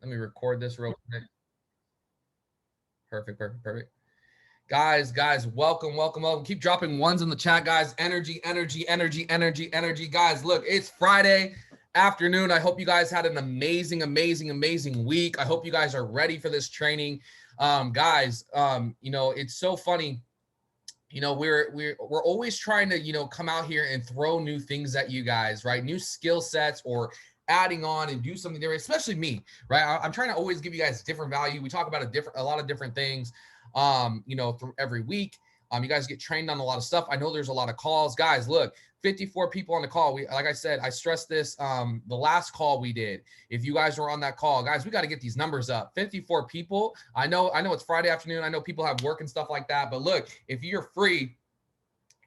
Let me record this real quick. Perfect, perfect, perfect. Guys, welcome. Keep dropping ones in the chat, guys. Energy. Guys, look, it's Friday afternoon. I hope you guys had an amazing week. I hope you guys are ready for this training. Guys, it's so funny. We're always trying to, come out here and throw new things at you guys, right? New skill sets or adding on and do something different, especially me, right? I'm trying to always give you guys different value. We talk about a lot of different things, through every week. You guys get trained on a lot of stuff. I know there's a lot of calls, guys. Look, 54 people on the call. Like I said, I stressed this, the last call we did. If you guys were on that call, guys, we got to get these numbers up. 54 people. I know it's Friday afternoon. I know people have work and stuff like that, but look, if you're free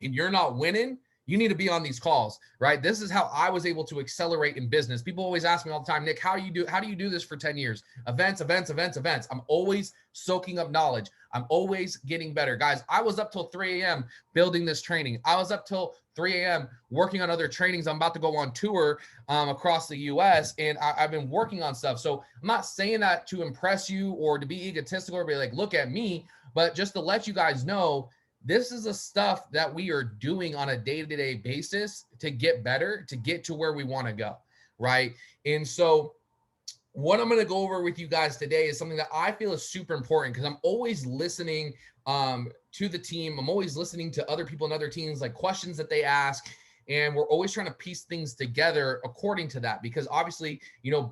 and you're not winning, you need to be on these calls, right? This is how I was able to accelerate in business. People always ask me all the time, Nick, how do you do this for 10 years? Events. I'm always soaking up knowledge. I'm always getting better. Guys, I was up till 3 a.m. building this training. I was up till 3 a.m. working on other trainings. I'm about to go on tour across the US, and I've been working on stuff. So I'm not saying that to impress you or to be egotistical or be like, look at me, but just to let you guys know, this is the stuff that we are doing on a day-to-day basis to get better, to get to where we want to go, right? And so what I'm going to go over with you guys today is something that I feel is super important because I'm always listening to the team. I'm always listening to other people and other teams, like questions that they ask. And we're always trying to piece things together according to that, because obviously,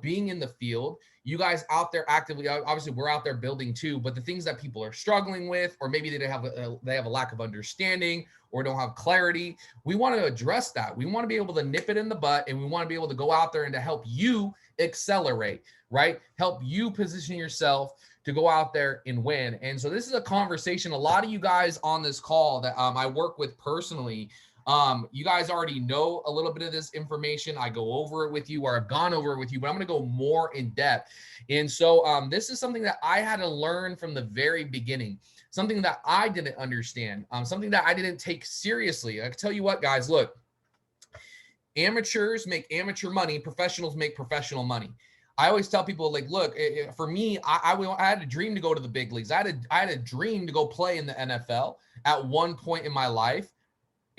being in the field, you guys out there actively, obviously we're out there building too, but the things that people are struggling with, or maybe they have a lack of understanding or don't have clarity, we want to address that. We want to be able to nip it in the butt, and we want to be able to go out there and to help you accelerate, right? Help you position yourself to go out there and win. And so this is a conversation a lot of you guys on this call that I work with personally, you guys already know a little bit of this information. I go over it with you, or I've gone over it with you, but I'm going to go more in depth. And so this is something that I had to learn from the very beginning, something that I didn't understand, something that I didn't take seriously. I can tell you what, guys, look, amateurs make amateur money, professionals make professional money. I always tell people, like, look, for me, I had a dream to go to the big leagues. I had a dream to go play in the NFL at one point in my life.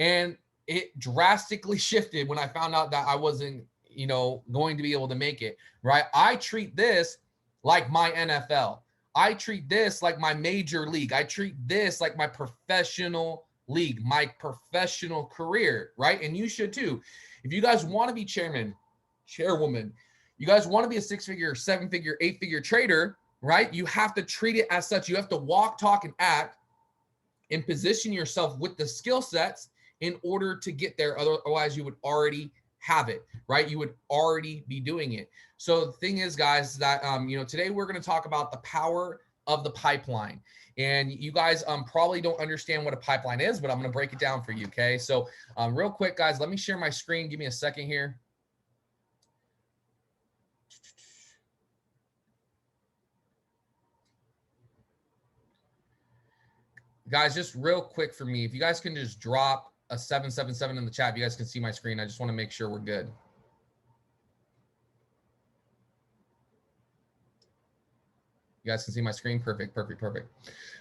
And it drastically shifted when I found out that I wasn't, going to be able to make it, right? I treat this like my NFL. I treat this like my major league. I treat this like my professional league, my professional career, right? And you should too. If you guys want to be chairman, chairwoman, you guys want to be a 6-figure, 7-figure, 8-figure trader, right? You have to treat it as such. You have to walk, talk, and act and position yourself with the skill sets in order to get there. Otherwise, you would already have it, right? You would already be doing it. So the thing is, guys, that, today we're going to talk about the power of the pipeline. And you guys probably don't understand what a pipeline is, but I'm going to break it down for you, okay? So real quick, guys, let me share my screen. Give me a second here. Guys, just real quick for me, if you guys can just drop a 777 in the chat, if you guys can see my screen, I just want to make sure we're good. You guys can see my screen? Perfect.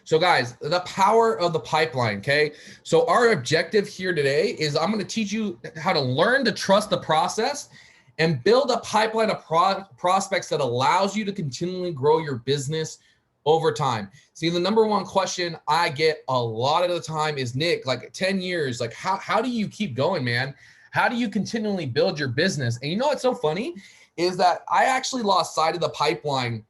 So guys, the power of the pipeline, okay? So our objective here today is I'm going to teach you how to learn to trust the process and build a pipeline of prospects that allows you to continually grow your business over time. See, the number one question I get a lot of the time is, Nick, like 10 years, like how do you keep going, man? How do you continually build your business? And you know what's so funny is that I actually lost sight of the pipeline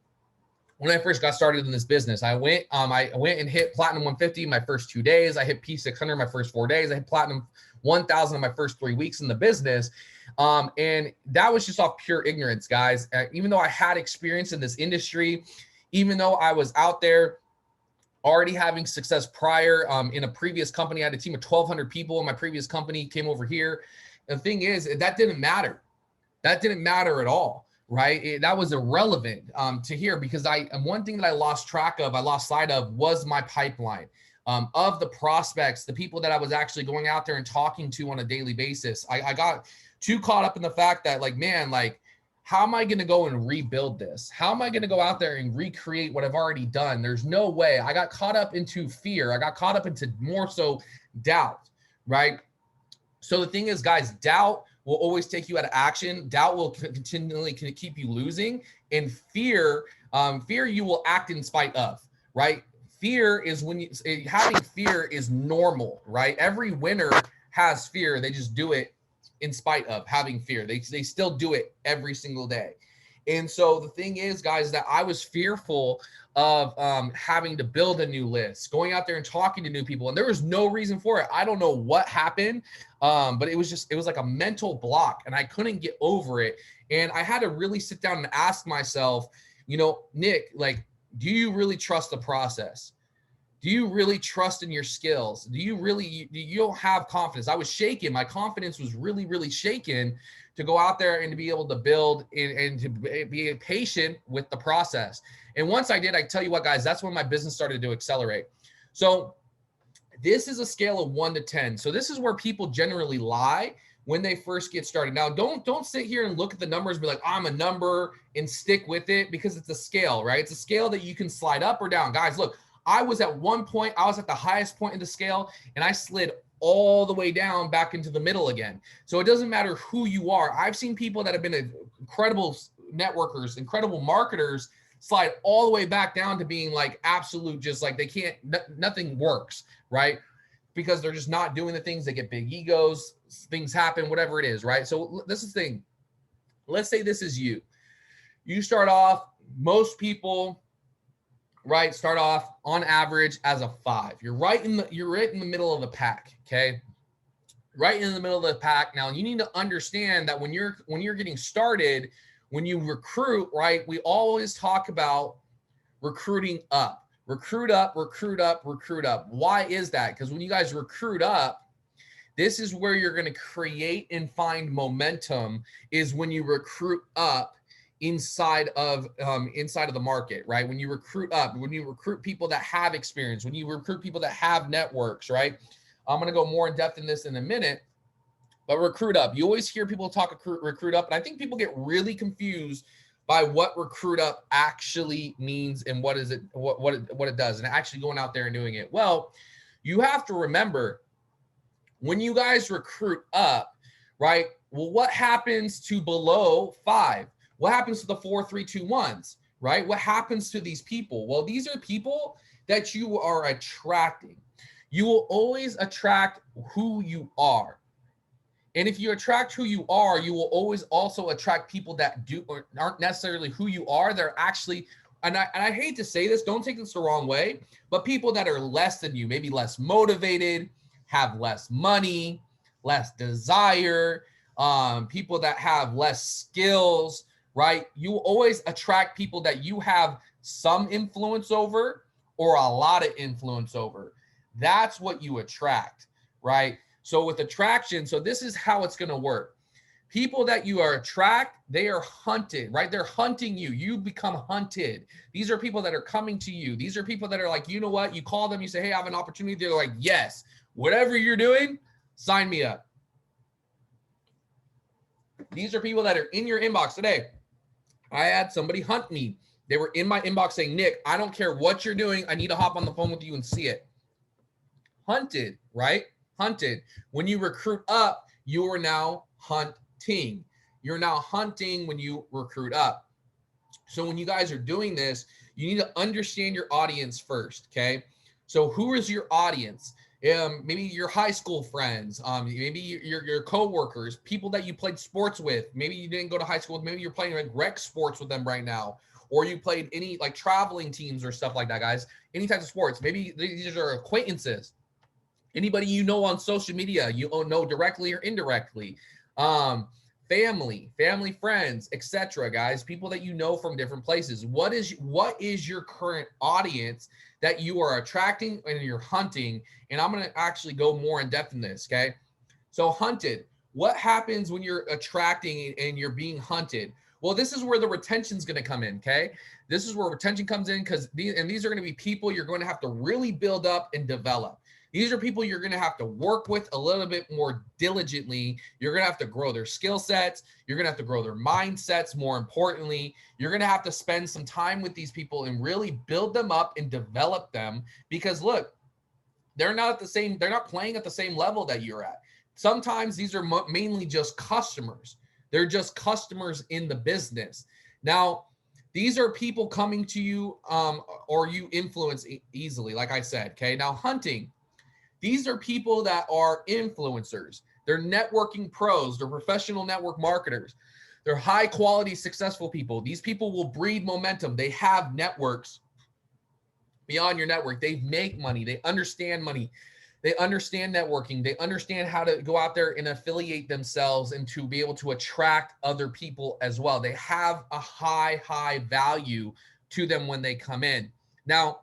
when I first got started in this business. I went and hit Platinum 150 my first 2 days. I hit P600 my first 4 days. I hit Platinum 1000 in my first 3 weeks in the business. And that was just off pure ignorance, guys. Even though I had experience in this industry, even though I was out there already having success prior, in a previous company, I had a team of 1,200 people in my previous company, came over here. The thing is, that didn't matter. That didn't matter at all, right? That was irrelevant to here, because one thing that I lost sight of was my pipeline of the prospects, the people that I was actually going out there and talking to on a daily basis. I got too caught up in the fact that, like, man, like, how am I going to go and rebuild this? How am I going to go out there and recreate what I've already done? There's no way. I got caught up into fear. I got caught up into more so doubt, right? So the thing is, guys, doubt will always take you out of action. Doubt will continually keep you losing. And fear, fear you will act in spite of, right? Fear is when having fear is normal, right? Every winner has fear. They just do it in spite of having fear. They still do it every single day. And so the thing is, guys, that I was fearful of having to build a new list, going out there and talking to new people. And there was no reason for it. I don't know what happened, but it was like a mental block and I couldn't get over it. And I had to really sit down and ask myself, you know, Nick, like, do you really trust the process? Do you really trust in your skills? Do you really, you don't have confidence? I was shaken. My confidence was really, really shaken to go out there and to be able to build and to be patient with the process. And once I did, I tell you what, guys, that's when my business started to accelerate. So this is a scale of 1 to 10. So this is where people generally lie when they first get started. Now, don't sit here and look at the numbers and be like, I'm a number and stick with it, because it's a scale, right? It's a scale that you can slide up or down. Guys, look, I was at one point, I was at the highest point in the scale and I slid all the way down back into the middle again. So it doesn't matter who you are. I've seen people that have been incredible networkers, incredible marketers, slide all the way back down to being like absolute, just like they can't, nothing works, right? Because they're just not doing the things. They get big egos, things happen, whatever it is, right? So this is the thing. Let's say this is you. You start off, most people, right, start off on average as a 5. You're right in the middle of the pack, okay? Right in the middle of the pack. Now you need to understand that when you're getting started, when you recruit, right, we always talk about recruiting up. Recruit up, recruit up, recruit up. Why is that? Because when you guys recruit up, this is where you're going to create and find momentum, is when you recruit up inside of the market, right? When you recruit up, when you recruit people that have experience, when you recruit people that have networks, right? I'm going to go more in depth in this in a minute, but recruit up. You always hear people talk recruit up, and I think people get really confused by what recruit up actually means and what is it, what it does, and actually going out there and doing it. Well, you have to remember, when you guys recruit up, right? Well, what happens to below 5? What happens to the 4, 3, 2, 1s, right? What happens to these people? Well, these are people that you are attracting. You will always attract who you are. And if you attract who you are, you will always also attract people that aren't necessarily who you are. They're actually, and I hate to say this, don't take this the wrong way, but people that are less than you, maybe less motivated, have less money, less desire, people that have less skills, right? You will always attract people that you have some influence over or a lot of influence over. That's what you attract, right? So with attraction, so this is how it's going to work. People that you attract, they are hunted, right? They're hunting you. You become hunted. These are people that are coming to you. These are people that are like, you know what? You call them, you say, hey, I have an opportunity. They're like, yes, whatever you're doing, sign me up. These are people that are in your inbox today. I had somebody hunt me. They were in my inbox saying, Nick, I don't care what you're doing. I need to hop on the phone with you and see it. Hunted, right? Hunted. When you recruit up, you are now hunting. You're now hunting when you recruit up. So when you guys are doing this, you need to understand your audience first, okay? So who is your audience? Maybe your high school friends, maybe your coworkers, people that you played sports with. Maybe you didn't go to high school. Maybe you're playing like rec sports with them right now, or you played any like traveling teams or stuff like that, guys. Any types of sports. Maybe these are acquaintances. Anybody you know on social media, you know directly or indirectly. Family, friends, etc. Guys, people that you know from different places. What is your current audience that you are attracting and you're hunting? And I'm going to actually go more in depth in this, okay? So hunted, what happens when you're attracting and you're being hunted? Well, this is where the retention is going to come in, okay? This is where retention comes in, because these are going to be people you're going to have to really build up and develop. These are people you're going to have to work with a little bit more diligently. You're going to have to grow their skill sets. You're going to have to grow their mindsets. More importantly, you're going to have to spend some time with these people and really build them up and develop them, because look, they're not playing at the same level that you're at. Sometimes these are mainly just customers. They're just customers in the business. Now, these are people coming to you or you influence easily, like I said, okay? Now, hunting, these are people that are influencers. They're networking pros. They're professional network marketers. They're high quality, successful people. These people will breed momentum. They have networks beyond your network. They make money. They understand money. They understand networking. They understand how to go out there and affiliate themselves and to be able to attract other people as well. They have a high value to them when they come in. Now,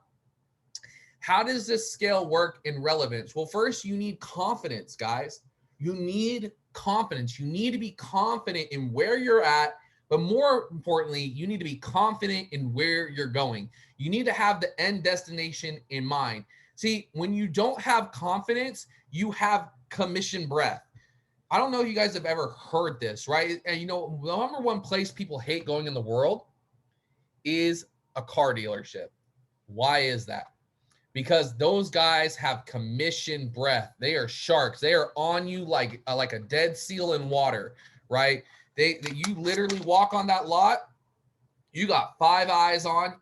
how does this scale work in relevance? Well, first, you need confidence, guys. You need confidence. You need to be confident in where you're at, but more importantly, you need to be confident in where you're going. You need to have the end destination in mind. See, when you don't have confidence, you have commission breath. I don't know if you guys have ever heard this, right? And you know, the number one place people hate going in the world is a car dealership. Why is that? Because those guys have commission breath. They are sharks. They are on you like a dead seal in water, right? You literally walk on that lot. You got 5 eyes on,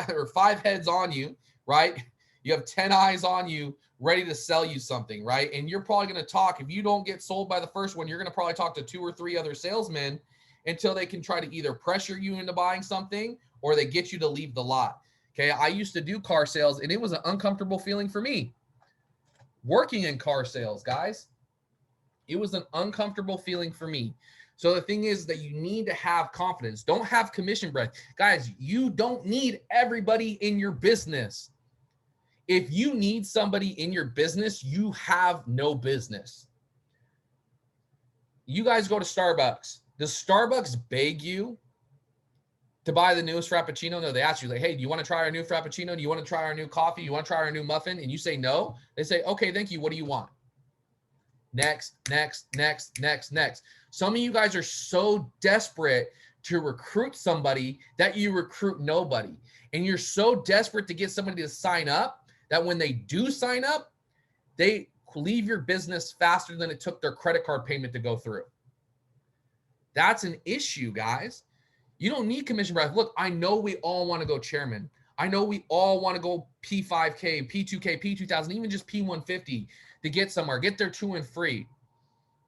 or 5 heads on you, right? You have 10 eyes on you ready to sell you something, right? And you're probably going to talk. If you don't get sold by the first one, you're going to probably talk to 2 or 3 other salesmen until they can try to either pressure you into buying something or they get you to leave the lot. Okay, I used to do car sales, and it was an uncomfortable feeling for me. Working in car sales, guys, it was an uncomfortable feeling for me. So the thing is that you need to have confidence. Don't have commission breath. Guys, you don't need everybody in your business. If you need somebody in your business, you have no business. You guys go to Starbucks. Does Starbucks beg you to buy the newest Frappuccino? No, they ask you, like, hey, do you want to try our new Frappuccino? Do you want to try our new coffee? You want to try our new muffin? And you say no. They say, okay, thank you. What do you want? Next. Some of you guys are so desperate to recruit somebody that you recruit nobody. And you're so desperate to get somebody to sign up that when they do sign up, they leave your business faster than it took their credit card payment to go through. That's an issue, guys. You don't need commission breath. Look, I know we all want to go chairman. I know we all want to go P5K, P2K, P2000, even just P150 to get somewhere, get their 2 and free.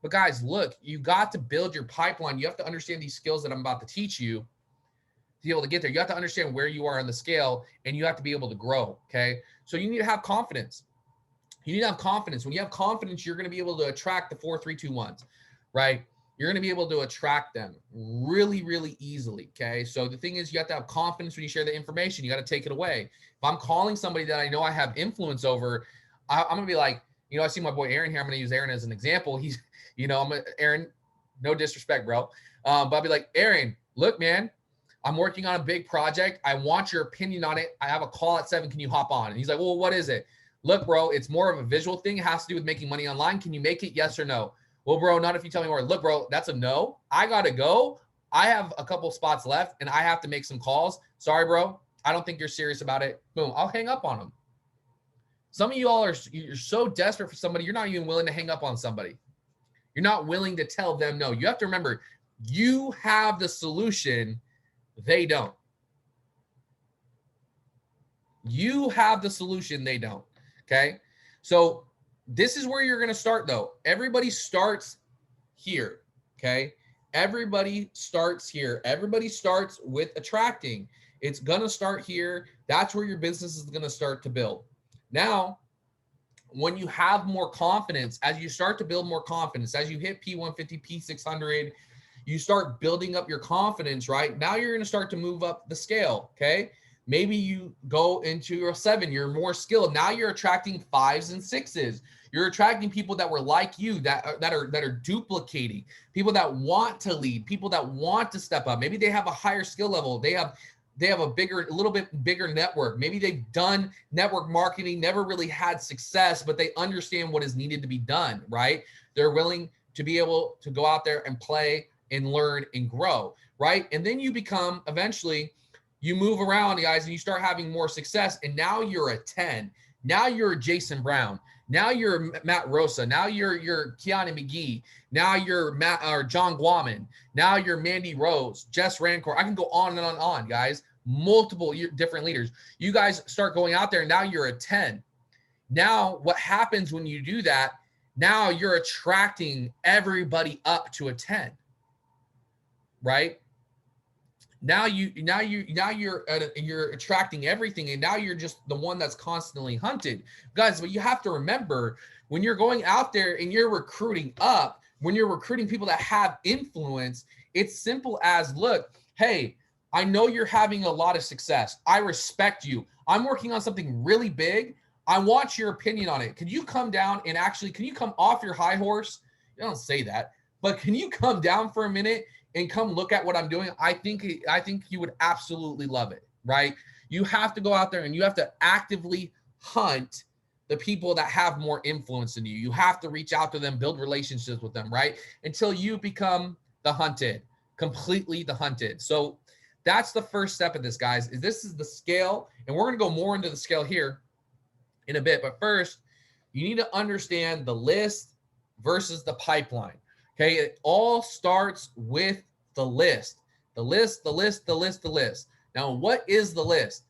But guys, look, you got to build your pipeline. You have to understand these skills that I'm about to teach you to be able to get there. You have to understand where you are on the scale, and you have to be able to grow, okay? So you need to have confidence. You need to have confidence. When you have confidence, you're going to be able to attract the 4, 3, 2, 1s, right? You're going to be able to attract them really easily, okay? So the thing is, you have to have confidence when you share the information. You got to take it away. If I'm calling somebody that I know I have influence over, I'm going to be like, you know, I see my boy Aaron here. I'm going to use Aaron as an example. He's, you know, Aaron, no disrespect, bro. But I'll be like, Aaron, look, man, I'm working on a big project. I want your opinion on it. I have a call at 7. Can you hop on? And he's like, well, what is it? Look, bro, it's more of a visual thing. It has to do with making money online. Can you make it? Yes or no? Well, bro, not if you tell me more. Look, bro, that's a no. I got to go. I have a couple spots left and I have to make some calls. Sorry, bro. I don't think you're serious about it. Boom. I'll hang up on them. Some of you all you're so desperate for somebody. You're not even willing to hang up on somebody. You're not willing to tell them no. You have to remember, you have the solution. They don't. You have the solution. They don't. Okay. So this is where you're going to start though. Everybody starts here. Okay. Everybody starts here. Everybody starts with attracting. It's going to start here. That's where your business is going to start to build. Now, when you have more confidence, as you start to build more confidence, as you hit P150, P600, you start building up your confidence, right? Now you're going to start to move up the scale. Okay. Maybe you go into a 7, you're more skilled. Now you're attracting 5s and 6s. You're attracting people that were like you, that are duplicating, people that want to lead, people that want to step up. Maybe they have a higher skill level. They have they have a little bit bigger network. Maybe they've done network marketing, never really had success, but they understand what is needed to be done, right? They're willing to be able to go out there and play and learn and grow, right? And then you become, eventually, you move around, guys, and you start having more success. And now you're a 10. Now you're a Jason Brown. Now you're Matt Rosa. Now you're Kiani McGee. Now you're Matt or John Guaman. Now you're Mandy Rose, Jess Rancor. I can go on and on, guys. Multiple different leaders. You guys start going out there, and now you're a 10. Now what happens when you do that? Now you're attracting everybody up to a 10, right? Now you're attracting everything, and now you're just the one that's constantly hunted, guys. But you have to remember, when you're going out there and you're recruiting up, when you're recruiting people that have influence, it's simple as, look, hey, I know you're having a lot of success. I respect you. I'm working on something really big. I want your opinion on it. Can you come down and can you come off your high horse? You don't say that, but can you come down for a minute and come look at what I'm doing? I think you would absolutely love it, right? You have to go out there and you have to actively hunt the people that have more influence than you. You have to reach out to them, build relationships with them, right? Until you become the hunted, completely the hunted. So that's the first step of this, guys. This is the scale, and we're going to go more into the scale here in a bit. But first, you need to understand the list versus the pipeline. Okay, it all starts with the list. The list. Now, what is the list?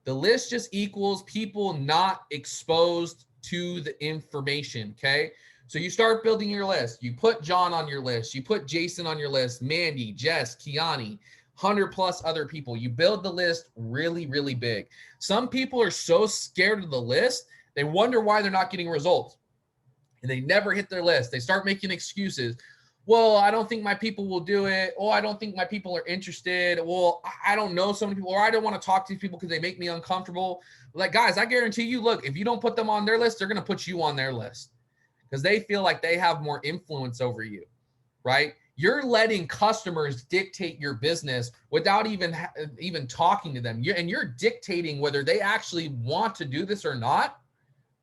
The list just equals people not exposed to the information, okay? So you start building your list. You put John on your list. You put Jason on your list, Mandy, Jess, Kiani, 100 plus other people. You build the list really, really big. Some people are so scared of the list, they wonder why they're not getting results. And they never hit their list. They start making excuses. Well, I don't think my people will do it. Oh, I don't think my people are interested. Well, I don't know so many people, or I don't want to talk to these people because they make me uncomfortable. Like, guys, I guarantee you, look, if you don't put them on their list, they're going to put you on their list because they feel like they have more influence over you, right? You're letting customers dictate your business without even talking to them. And you're dictating whether they actually want to do this or not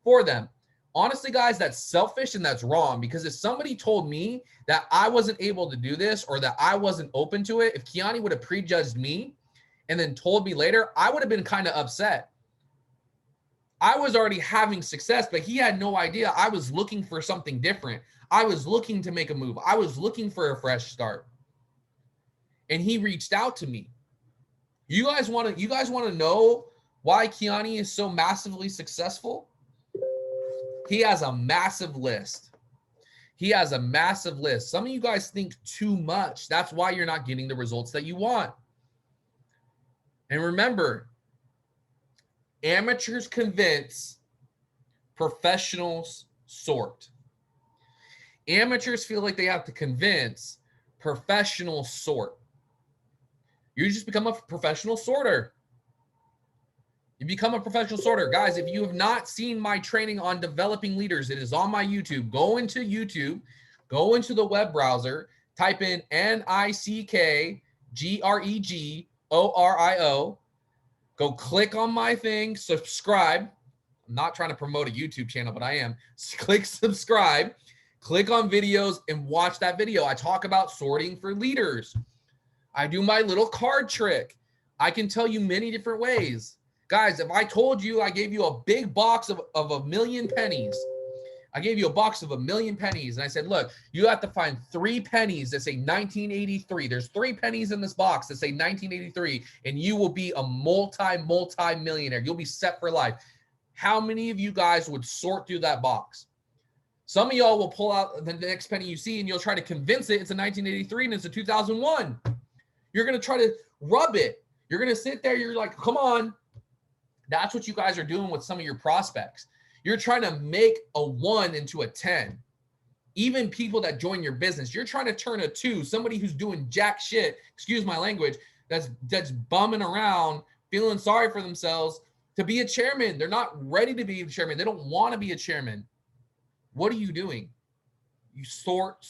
for them. Honestly, guys, that's selfish and that's wrong, because if somebody told me that I wasn't able to do this or that I wasn't open to it, if Kiani would have prejudged me and then told me later, I would have been kind of upset. I was already having success, but he had no idea I was looking for something different. I was looking to make a move. I was looking for a fresh start. And he reached out to me. You guys want to know why Kiani is so massively successful? He has a massive list. He has a massive list. Some of you guys think too much. That's why you're not getting the results that you want. And remember, amateurs convince, professionals sort. Amateurs feel like they have to convince, professionals sort. You just become a professional sorter. You become a professional sorter. Guys, if you have not seen my training on developing leaders, it is on my YouTube. Go into YouTube, go into the web browser, type in NICKGREGORIO. Go click on my thing, subscribe. I'm not trying to promote a YouTube channel, but I am. Click subscribe, click on videos, and watch that video. I talk about sorting for leaders. I do my little card trick. I can tell you many different ways. Guys, if I told you I gave you a big box of a million pennies, I gave you a box of 1,000,000 pennies, and I said, look, you have to find 3 pennies that say 1983. There's 3 pennies in this box that say 1983, and you will be a multi-millionaire. You'll be set for life. How many of you guys would sort through that box? Some of y'all will pull out the next penny you see, and you'll try to convince it it's a 1983 and it's a 2001. You're going to try to rub it. You're going to sit there. You're like, come on. That's what you guys are doing with some of your prospects. You're trying to make a 1 into a 10. Even people that join your business, you're trying to turn a 2, somebody who's doing jack shit, excuse my language, that's bumming around, feeling sorry for themselves, to be a chairman. They're not ready to be a chairman. They don't want to be a chairman. What are you doing? You sort.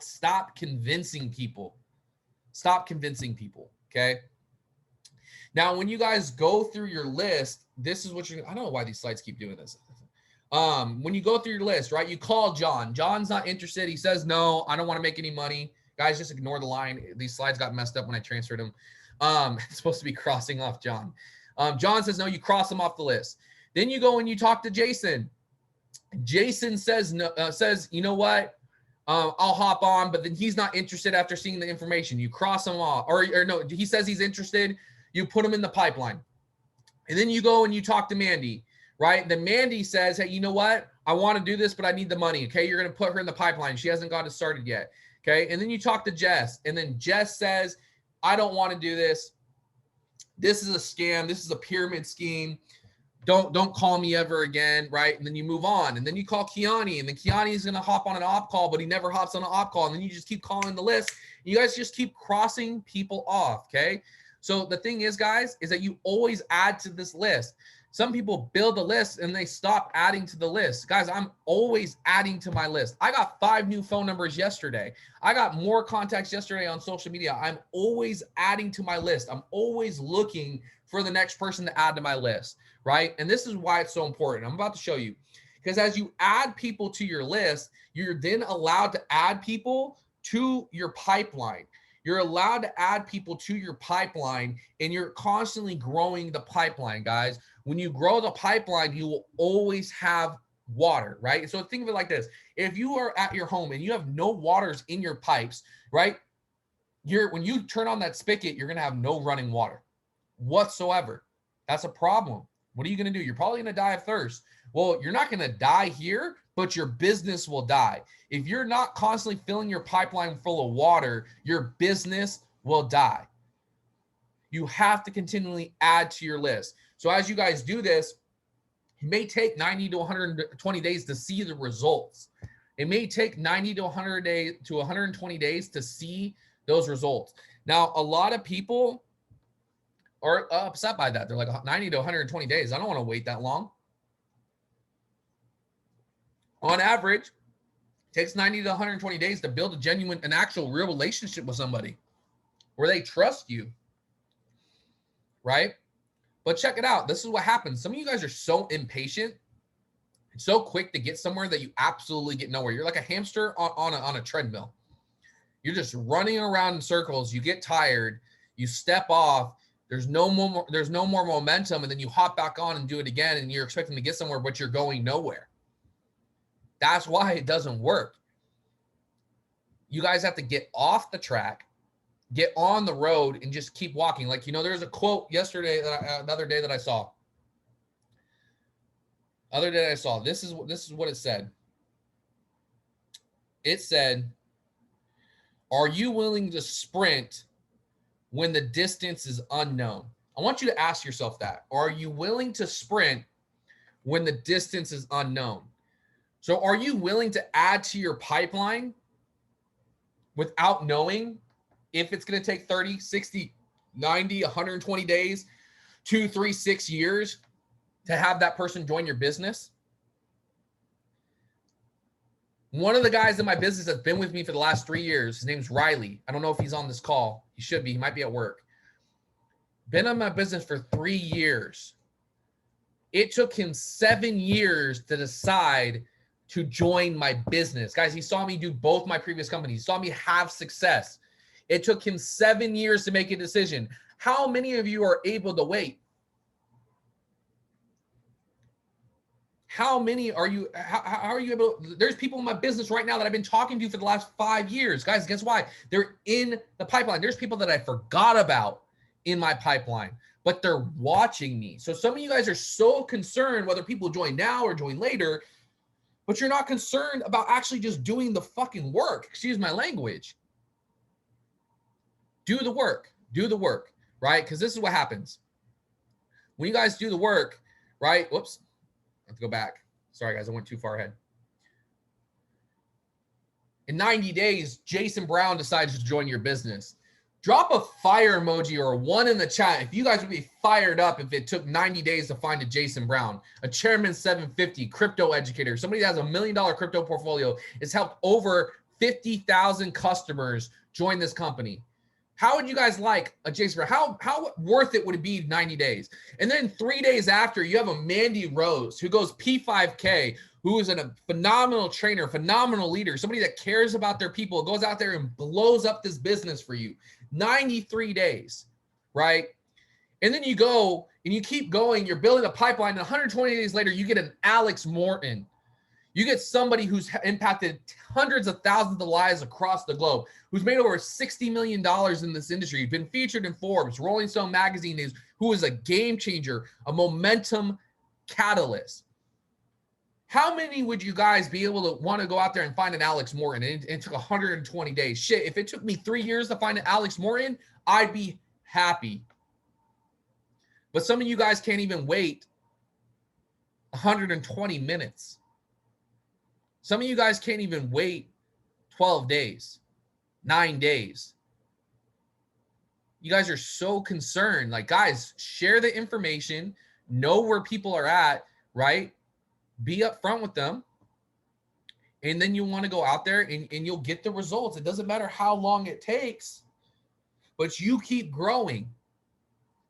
Stop convincing people. Stop convincing people, Okay. Now, when you guys go through your list, this is what you're, I don't know why these slides keep doing this. When you go through your list, right, you call John. John's not interested. He says, no, I don't want to make any money. Guys, just ignore the line. These slides got messed up when I transferred them. It's supposed to be crossing off John. John says, no, you cross him off the list. Then you go and you talk to Jason. Jason says, no, you know what? I'll hop on, but then he's not interested after seeing the information. You cross him off, or no, he says he's interested. You put him in the pipeline. And then you go and you talk to Mandy, right? Then Mandy says, hey, you know what? I want to do this, but I need the money. Okay. You're going to put her in the pipeline. She hasn't got it started yet. Okay. And then you talk to Jess, and then Jess says, I don't want to do this. This is a scam. This is a pyramid scheme. Don't call me ever again, right? And then you move on. And then you call Kiani, and then Kiani is going to hop on an op call, but he never hops on an op call. And then you just keep calling the list. You guys just keep crossing people off, okay? So the thing is, guys, is that you always add to this list. Some people build a list and they stop adding to the list. Guys, I'm always adding to my list. I got 5 new phone numbers yesterday. I got more contacts yesterday on social media. I'm always adding to my list. I'm always looking for the next person to add to my list, right? And this is why it's so important. I'm about to show you. Because as you add people to your list, you're then allowed to add people to your pipeline. You're allowed to add people to your pipeline, and you're constantly growing the pipeline, guys. When you grow the pipeline, you will always have water, right? So think of it like this. If you are at your home and you have no waters in your pipes, right? When you turn on that spigot, you're going to have no running water whatsoever. That's a problem. What are you going to do? You're probably going to die of thirst. Well, you're not going to die here, but your business will die. If you're not constantly filling your pipeline full of water, your business will die. You have to continually add to your list. So as you guys do this, it may take 90 to 120 days to see the results. It may take 90 to 100 days to 120 days to see those results. Now, a lot of people are upset by that. They're like 90 to 120 days. I don't want to wait that long. On average, it takes 90 to 120 days to build a genuine, an actual real relationship with somebody where they trust you, right? But check it out. This is what happens. Some of you guys are so impatient and so quick to get somewhere that you absolutely get nowhere. You're like a hamster on a treadmill. You're just running around in circles. You get tired. You step off. There's no more momentum, and then you hop back on and do it again, and you're expecting to get somewhere, but you're going nowhere. That's why it doesn't work. You guys have to get off the track, get on the road, and just keep walking. Like, there's a quote yesterday, the other day that I saw. This is what it said. It said, are you willing to sprint when the distance is unknown? I want you to ask yourself that. Are you willing to sprint when the distance is unknown? So are you willing to add to your pipeline without knowing if it's going to take 30, 60, 90, 120 days, 2, 3, 6 years to have that person join your business? One of the guys in my business that's been with me for the last 3 years, his name's Riley. I don't know if he's on this call. He should be. He might be at work. Been on my business for 3 years. It took him 7 years to decide to join my business. Guys, he saw me do both my previous companies. He saw me have success. It took him 7 years to make a decision. How many of you are able to wait? How many are you? How are you able? There's people in my business right now that I've been talking to for the last 5 years. Guys, guess why? They're in the pipeline. There's people that I forgot about in my pipeline, but they're watching me. So some of you guys are so concerned whether people join now or join later, but you're not concerned about actually just doing the fucking work. Excuse my language. Do the work, right? Because this is what happens. When you guys do the work, right? Whoops, I have to go back. Sorry, guys, I went too far ahead. In 90 days, Jason Brown decides to join your business. Drop a fire emoji or a 1 in the chat if you guys would be fired up if it took 90 days to find a Jason Brown, a Chairman 750, crypto educator, somebody that has $1 million crypto portfolio, has helped over 50,000 customers join this company. How would you guys like a Jason Brown? How worth it would it be 90 days? And then 3 days after, you have a Mandy Rose who goes P5K, who is a phenomenal trainer, phenomenal leader, somebody that cares about their people, goes out there and blows up this business for you. 93 days, right? And then you go and you keep going, you're building a pipeline, and 120 days later, you get an Alex Morton. You get somebody who's impacted hundreds of thousands of lives across the globe, who's made over $60 million in this industry, been featured in Forbes, Rolling Stone magazine, who is a game changer, a momentum catalyst. How many would you guys be able to want to go out there and find an Alex Morton? And it took 120 days. Shit, if it took me 3 years to find an Alex Morton, I'd be happy. But some of you guys can't even wait 120 minutes. Some of you guys can't even wait 12 days, 9 days. You guys are so concerned. Like, guys, share the information, know where people are at, right? Be upfront with them. And then you want to go out there and you'll get the results. It doesn't matter how long it takes, but you keep growing.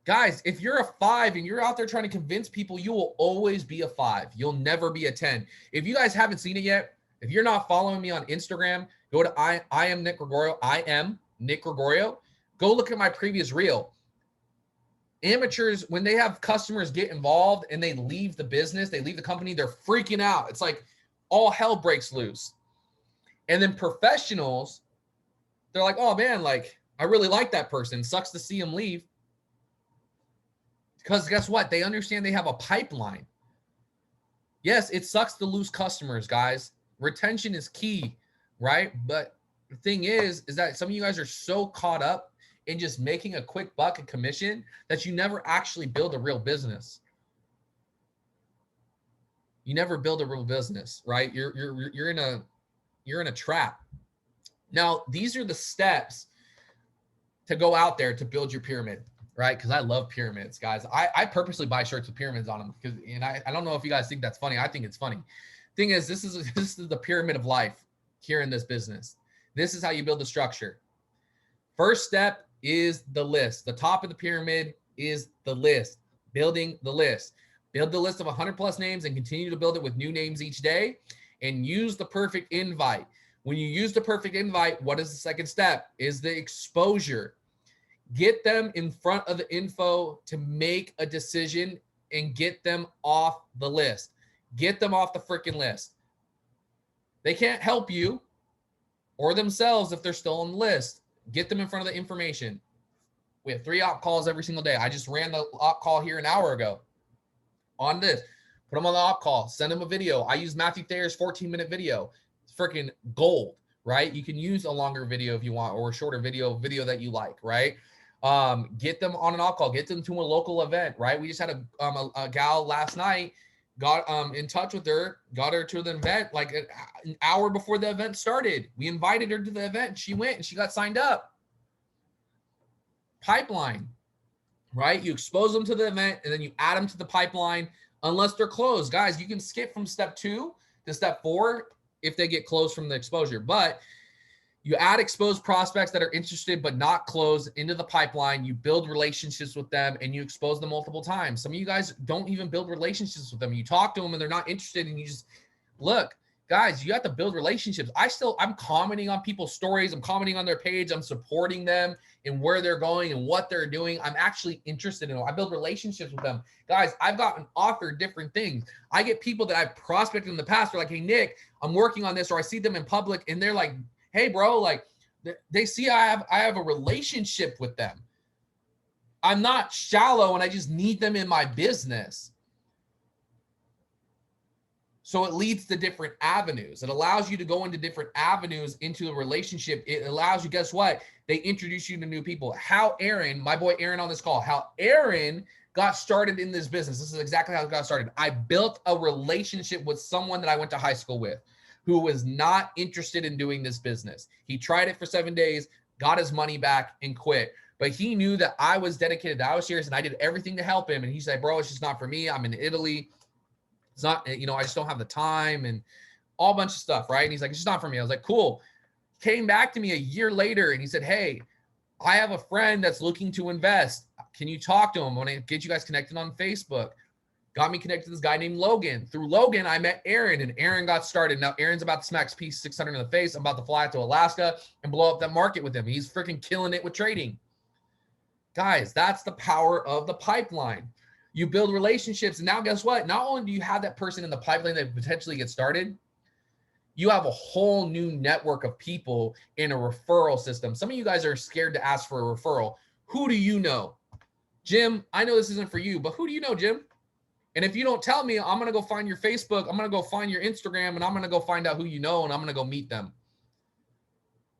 Guys, if you're a 5 and you're out there trying to convince people, you will always be a 5. You'll never be a 10. If you guys haven't seen it yet, if you're not following me on Instagram, go to I am Nick Gregorio. I am Nick Gregorio. Go look at my previous reel. Amateurs, when they have customers get involved and they leave the business, they leave the company, they're freaking out. It's like all hell breaks loose. And then professionals, they're like, oh man, like I really like that person. Sucks to see him leave. Because guess what? They understand they have a pipeline. Yes, it sucks to lose customers, guys. Retention is key, right? But the thing is that some of you guys are so caught up in just making a quick buck, a commission, that you never actually build a real business. You never build a real business, right? You're in a trap. Now, these are the steps to go out there to build your pyramid. Right? Because I love pyramids, guys. I purposely buy shirts with pyramids on them because, and I don't know if you guys think that's funny. I think it's funny. Thing is, this is the pyramid of life here in this business. This is how you build the structure. First step is the list. The top of the pyramid is the list. Building the list. Build the list of 100 plus names and continue to build it with new names each day, and use the perfect invite. When you use the perfect invite, what is the second step? Is the exposure. Get them in front of the info to make a decision and get them off the list. Get them off the freaking list. They can't help you or themselves if they're still on the list. Get them in front of the information. We have 3 op calls every single day. I just ran the op call here an hour ago on this. Put them on the op call. Send them a video. I use Matthew Thayer's 14-minute video. It's freaking gold, right? You can use a longer video if you want, or a shorter video that you like, right? Get them on an op call, get them to a local event, right? We just had a gal last night, got in touch with her, got her to the event like an hour before the event started. We invited her to the event. She went and she got signed up. Pipeline, right? You expose them to the event and then you add them to the pipeline unless they're closed. Guys, you can skip from step 2 to step 4 if they get closed from the exposure, but you add exposed prospects that are interested but not closed into the pipeline. You build relationships with them and you expose them multiple times. Some of you guys don't even build relationships with them. You talk to them and they're not interested, and you just look, guys, you have to build relationships. I'm commenting on people's stories. I'm commenting on their page. I'm supporting them in where they're going and what they're doing. I'm actually interested in them. I build relationships with them. Guys, I've gotten offered different things. I get people that I've prospected in the past. They're like, hey, Nick, I'm working on this, or I see them in public and they're like, hey, bro, like they see I have a relationship with them. I'm not shallow and I just need them in my business. So it leads to different avenues. It allows you to go into different avenues into a relationship. It allows you, guess what? They introduce you to new people. How Aaron, my boy Aaron on this call, how Aaron got started in this business. This is exactly how it got started. I built a relationship with someone that I went to high school with, who was not interested in doing this business. He tried it for 7 days, got his money back, and quit. But he knew that I was dedicated, that I was serious, and I did everything to help him. And he said, bro, it's just not for me. I'm in Italy. It's not, I just don't have the time and all bunch of stuff, right? And he's like, it's just not for me. I was like, cool. Came back to me a year later and he said, hey, I have a friend that's looking to invest. Can you talk to him? I want to get you guys connected on Facebook. Got me connected to this guy named Logan. Through Logan, I met Aaron, and Aaron got started. Now Aaron's about to smack P600 in the face. I'm about to fly out to Alaska and blow up that market with him. He's freaking killing it with trading. Guys, that's the power of the pipeline. You build relationships, and now guess what? Not only do you have that person in the pipeline that potentially gets started, you have a whole new network of people in a referral system. Some of you guys are scared to ask for a referral. Who do you know? Jim, I know this isn't for you, but who do you know, Jim? And if you don't tell me, I'm going to go find your Facebook. I'm going to go find your Instagram, and I'm going to go find out who you know, and I'm going to go meet them.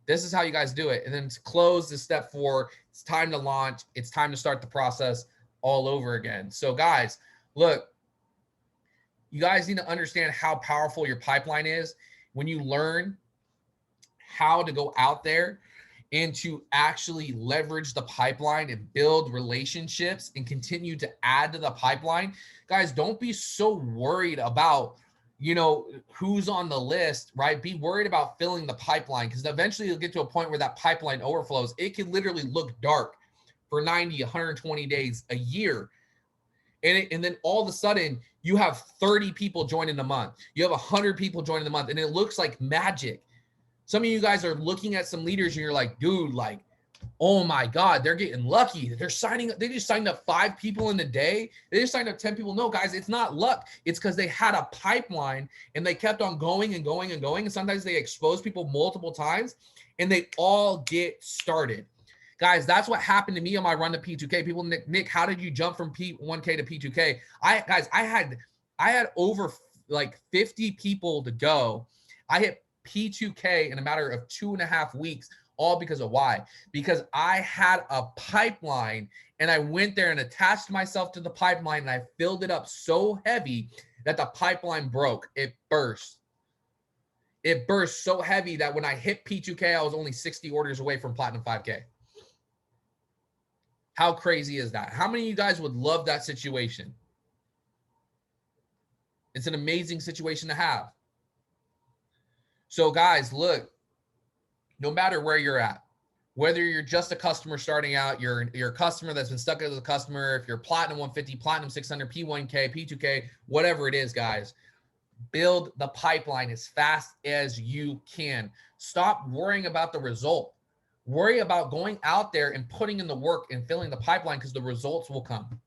This is how you guys do it. And then to close is step 4. It's time to launch. It's time to start the process all over again. So guys, look, you guys need to understand how powerful your pipeline is when you learn how to go out there and to actually leverage the pipeline and build relationships and continue to add to the pipeline. Guys, don't be so worried about, who's on the list, right? Be worried about filling the pipeline, because eventually you'll get to a point where that pipeline overflows. It can literally look dark for 90, 120 days, a year. And then all of a sudden you have 30 people joining the month. You have 100 people joining the month, and it looks like magic. Some of you guys are looking at some leaders and you're like, dude, like, oh my God, they're getting lucky. They're signing up. They just signed up 5 people in the day. They just signed up 10 people. No, guys, it's not luck. It's because they had a pipeline and they kept on going and going and going. And sometimes they expose people multiple times and they all get started. Guys, that's what happened to me on my run to P2K. People, Nick, how did you jump from P1K to P2K? I had over like 50 people to go. I hit P2K in a matter of 2.5 weeks, all because of why? Because I had a pipeline and I went there and attached myself to the pipeline and I filled it up so heavy that the pipeline broke. It burst. It burst so heavy that when I hit P2K, I was only 60 orders away from Platinum 5K. How crazy is that? How many of you guys would love that situation? It's an amazing situation to have. So guys, look, no matter where you're at, whether you're just a customer starting out, you're a customer that's been stuck as a customer, if you're Platinum 150, Platinum 600, P1K, P2K, whatever it is, guys, build the pipeline as fast as you can. Stop worrying about the result. Worry about going out there and putting in the work and filling the pipeline, because the results will come.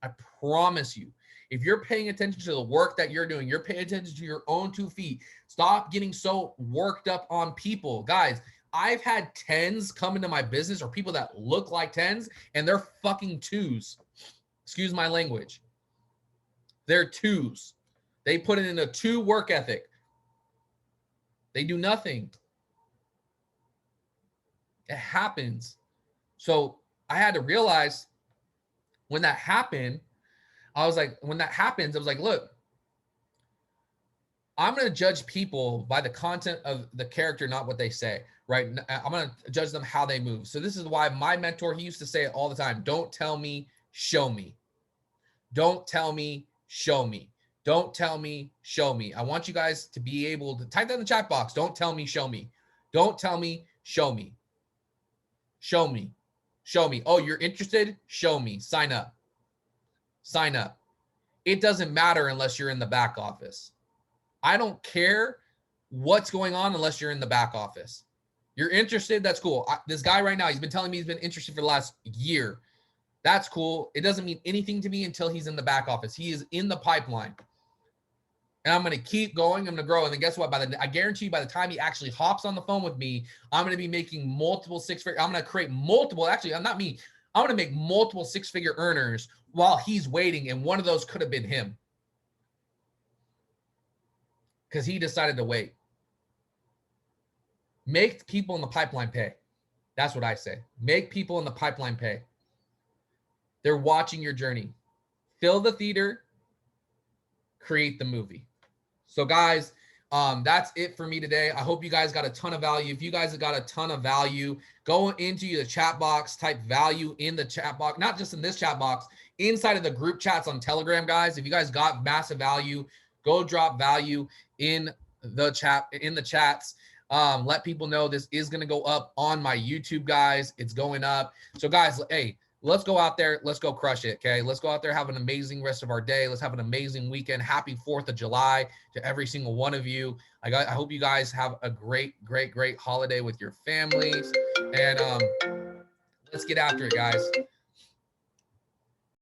I promise you. If you're paying attention to the work that you're doing, you're paying attention to your own 2 feet. Stop getting so worked up on people. Guys, I've had 10s come into my business, or people that look like 10s, and they're fucking 2s. Excuse my language. They're 2s. They put it in a 2 work ethic. They do nothing. It happens. So I had to realize when that happened, I was like, when that happens, I was like, look, I'm going to judge people by the content of the character, not what they say, right? I'm going to judge them how they move. So this is why my mentor, he used to say it all the time. Don't tell me, show me. Don't tell me, show me. Don't tell me, show me. I want you guys to be able to type that in the chat box. Don't tell me, show me. Don't tell me, show me. Show me. Show me. Oh, you're interested? Show me. Sign up. Sign up. It doesn't matter unless you're in the back office. I don't care what's going on unless you're in the back office. You're interested? That's cool. This guy right now, he's been telling me he's been interested for the last year. That's cool. It doesn't mean anything to me until he's in the back office. He is in the pipeline. And I'm going to keep going. I'm going to grow. And then guess what? I guarantee you by the time he actually hops on the phone with me, I'm going to be making multiple 6-figure. I'm going to create multiple. Actually, I'm not me. I'm going to make multiple 6-figure earners while he's waiting. And one of those could have been him, because he decided to wait. Make people in the pipeline pay. That's what I say. Make people in the pipeline pay. They're watching your journey. Fill the theater, create the movie. So guys, that's it for me today. I hope you guys got a ton of value. If you guys have got a ton of value, go into the chat box, type value in the chat box, not just in this chat box, inside of the group chats on Telegram, guys. If you guys got massive value, go drop value in the chat, in the chats. Let people know this is going to go up on my YouTube, guys. It's going up. So guys, hey, let's go out there. Let's go crush it. Okay. Let's go out there. Have an amazing rest of our day. Let's have an amazing weekend. Happy 4th of July to every single one of you. I hope you guys have a great holiday with your families. And let's get after it, guys.